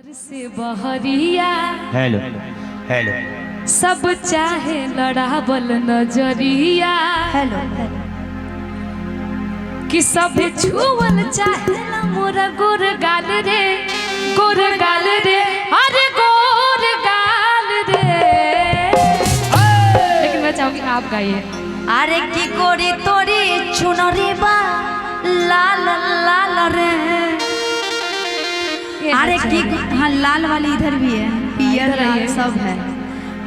से बहरिया hello hello सब चाहे लड़ावल नजरिया हेलो कि सब छुअल चाहे मोरा गोर गाल रे अरे गोर गाल रे। लेकिन मैं चाहूंगी आप गाइए। अरे की गोरी तोरी चुनरी बा लाल लाल रे। अरे की हाँ लाल वाली इधर भी है, पियर लाल सब है।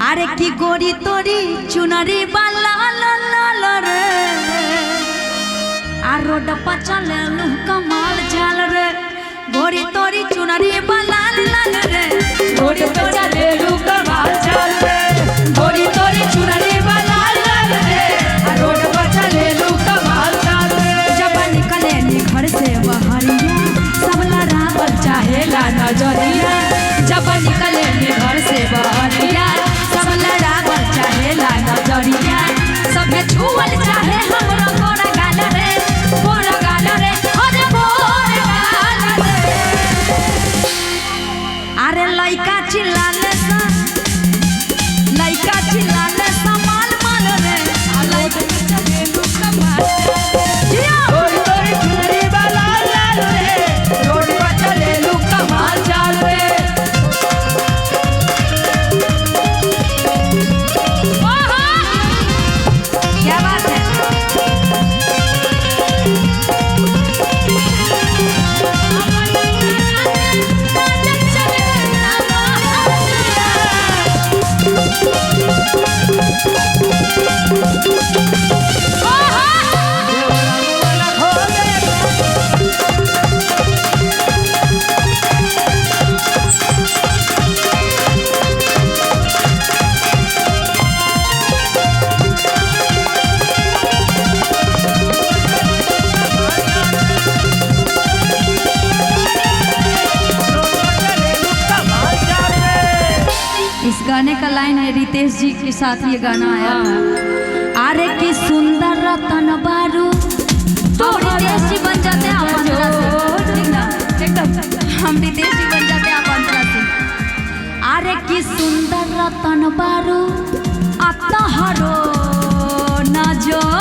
अरे की गोरी तोरी चुनरी बा लाल लाल रे। आ रोड पर चले लू कमाल झाल रे। गोरी तोरी चुनरी बा लाल लाल रे। रोड पे चले लू कमाल झाल रे। गोरी तोरी चुनरी बा लाल लाल रे। रोड पर चले लू कमाल झाल रे। जब निकले नी घर से बहरिया सब लड़ावल चाहेला नजरिया जब निकले नी घर से बहरिया सब लड़ावल चाहेला नजरिया। सबे छुअल चाहे हमरो गोरा गाल रे अरे गोरा गाल रे। अरे लइका चिल्लाले सा माल माल रे। रोड पे चले लू कमाल जिया गोरी तोरी चुनरी बा लाल लाल रे। रोड पर चले लू कमाल झाल रे। क्या बात है। इस गाने का लाइन है रितेश जी के साथ ये गाना आया था। अरे की सुंदर रतन बारू तो रितेश जी बन जाते हैं आप अंतरा से। ठीक ना? एकदम हम रितेश जी बन जाते हैं आप अंतरा से। अरे की सुंदर रतन बारू अतहरो नजरबा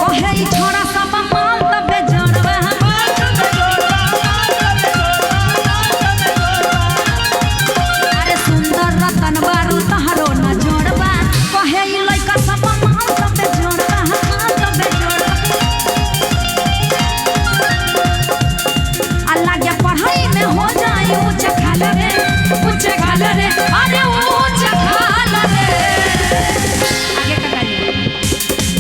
ओहे ई छोरा सब माल तबे जरबा। अरे सुंदर रतन बारू तहरो न जोड़बा कहे ई लइका सब माल तबे जोड़बा तबे जोड़बा। अल्लाह के पढ़ाई में हो जाए ऊंच खाल रे अरे ऊंच खाल रे। आगे का गाइए।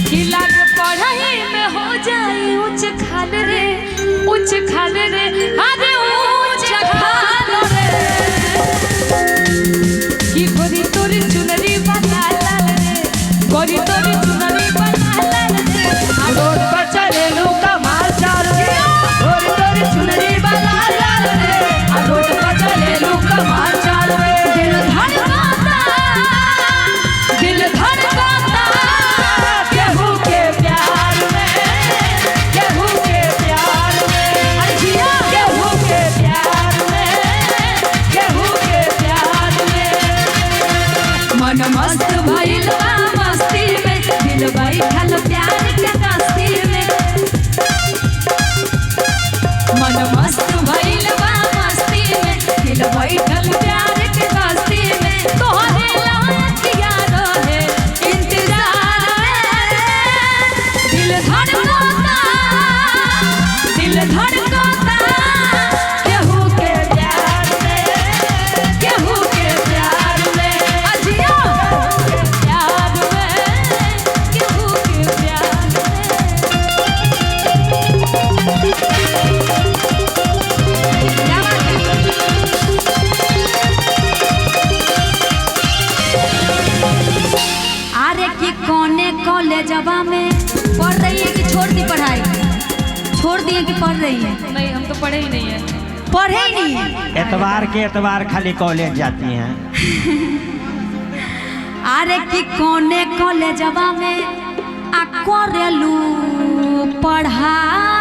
किला के पढ़ाई में हो जाए उच्च खाल रे अरे उच्च खाल रे। की गोरी तोरी चुनरी बना लाल रे गोरी तोरी चुनरी बना लाल रे। रोड पर चले लू कमाल झाल रे गोरी तोरी चुनरी बना लाल रे। रोड पर चले लू कमाल झाल रे। दिल धड़काता केहू के प्यार में केहू के प्यार में अरे जिया केहू के प्यार में केहू के प्यार में। मन मस्त भइल बा मस्ती में दिल बैठल प्यार के कस्ती में। मन मस्त भइल बा मस्ती में दिल बैठल प्यार के कस्ती में। तोहरे लायक यार है इंतजार में। दिल धड़काता केहू के प्यार में केहू के प्यार में। अजिया प्यार में केहू के प्यार क्या बात है। अरे की कोने कॉलेजवा में पढ़ रही है कि छोड़ दी पढ़ाई। छोड़ दिए कि पढ़ रही है। नहीं हम तो पढ़े ही नहीं है। पढ़े ही नहीं है। एतवार के एतवार खाली कॉलेज जाती हैं। अरे की कोने कॉलेजवा में आ करेलू पढ़ाई।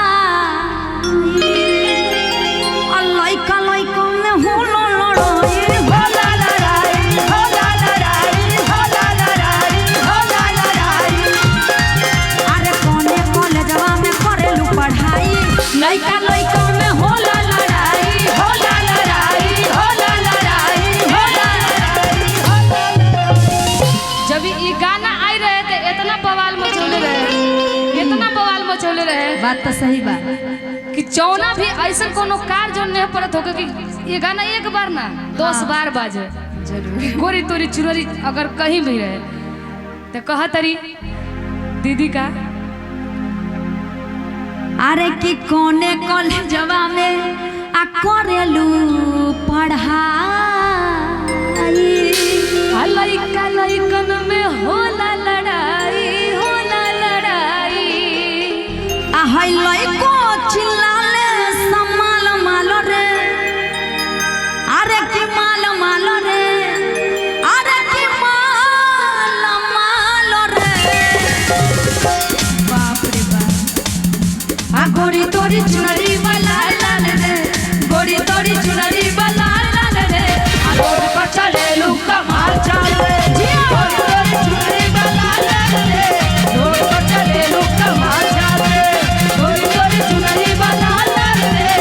होला लड़ाई, होला लड़ाई, होला लड़ाई, होला लड़ाई, होला लड़ाई। जब ये गाना आई रहे थे इतना बवाल मचौले रहे, इतना बवाल मचौले रहे बात तो सही बा। कि चौना भी ऐसा कोनो कार जो नहीं पड़त होगा कि ये गाना एक बार ना 10 बार बाजे जरूर। गोरी तोरी चुनरी अगर कहीं भी रहे तो कहा तरी दीदी का अरे कि कोने कॉलेजवा में आ करेलू पढ़ाई, लइका लइकन में होला लड़ाई, होला लड़ाई। आ है लइको चिल्लाले समाल मालो रे, अरे कि माल मालो रे, अरे कि माल मालो रे। बाप रे बाप। आ गोरी तोरी चुनरी वाला लाल रे, गोरी तोरी चुनरी वाला लाल रे। आ रोड पर चले लू कमाल चाल रे, गोरी तोरी चुनरी वाला लाल रे, रोड पर चले लू कमाल चाल रे, गोरी तोरी चुनरी वाला लाल रे,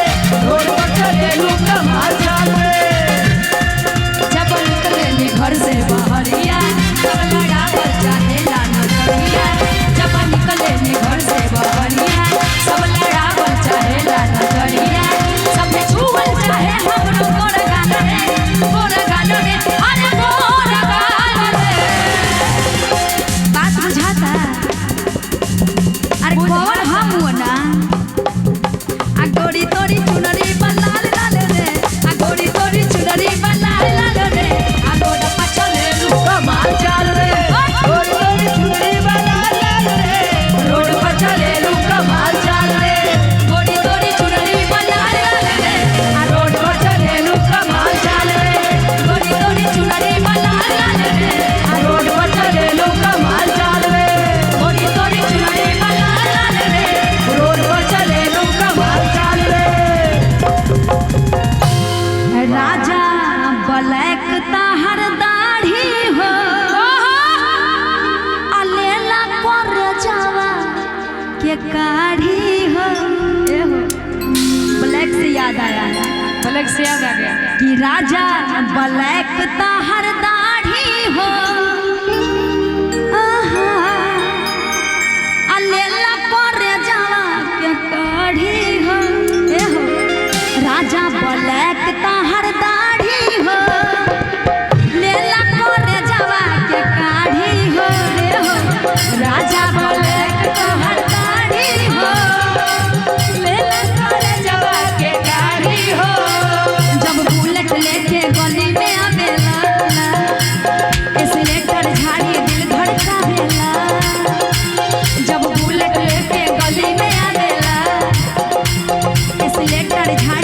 रोड पर चले लू कमाल चाल रे। जब निकलेली घर से बहरिया तब लड़ावल चाहेला नजरिया, जब निकलेली घर से बहरिया सब लड़ावल चाहेला नजरिया, सबने छुअल चाहे हमरो गोर गाल रे, गोर गाल रे, अरे गोर गाल रे। बात बुझाता? अरे कौन हम हो ना? आ गोरी तोरी चुनरी बलाल लाल रे, आ गोरी तोरी चुनरी बलाल लाल रे, आ गोड़ पर चले लू कमाल चाल रे, गोरी तोरी चुनरी बलाल लाल रे, रोड पर चले लू कमाल चाल रे, गोरी तोरी चुनरी बलाल लाल रे, आ रोड पर चले लू कमाल चाल रे, गोरी तोरी चुनरी बलाल लाल रे, आ रोड पर चले लू कमाल चाल रे, गोरी तोरी चुनरी बलाल लाल रे, रोड पर चले लू कमाल चाल रे। राजा ब्लैक ताहर दाढ़ी हो, अलेला कर जावा के काढ़ी हो। ए हो ब्लैक से याद आया पलक से याद आ गया कि राजा ब्लैक ताहर दाढ़ी हो, आहा, अलेला कर जावा के काढ़ी हो। ए हो राजा ब्लैक ताहर दाढ़ी हो, लेला कर जावा के काढ़ी हो रे हो। राजा ब्लैक ताहर दाढ़ी हो, लेला कर जावा के काढ़ी हो। जब बुलेट लेके गली में आवेला, एक्सीलेटर झाड़ी दिल धड़कावेला। जब बुलेट लेके गली में आवेला, एक्सीलेटर झाड़ी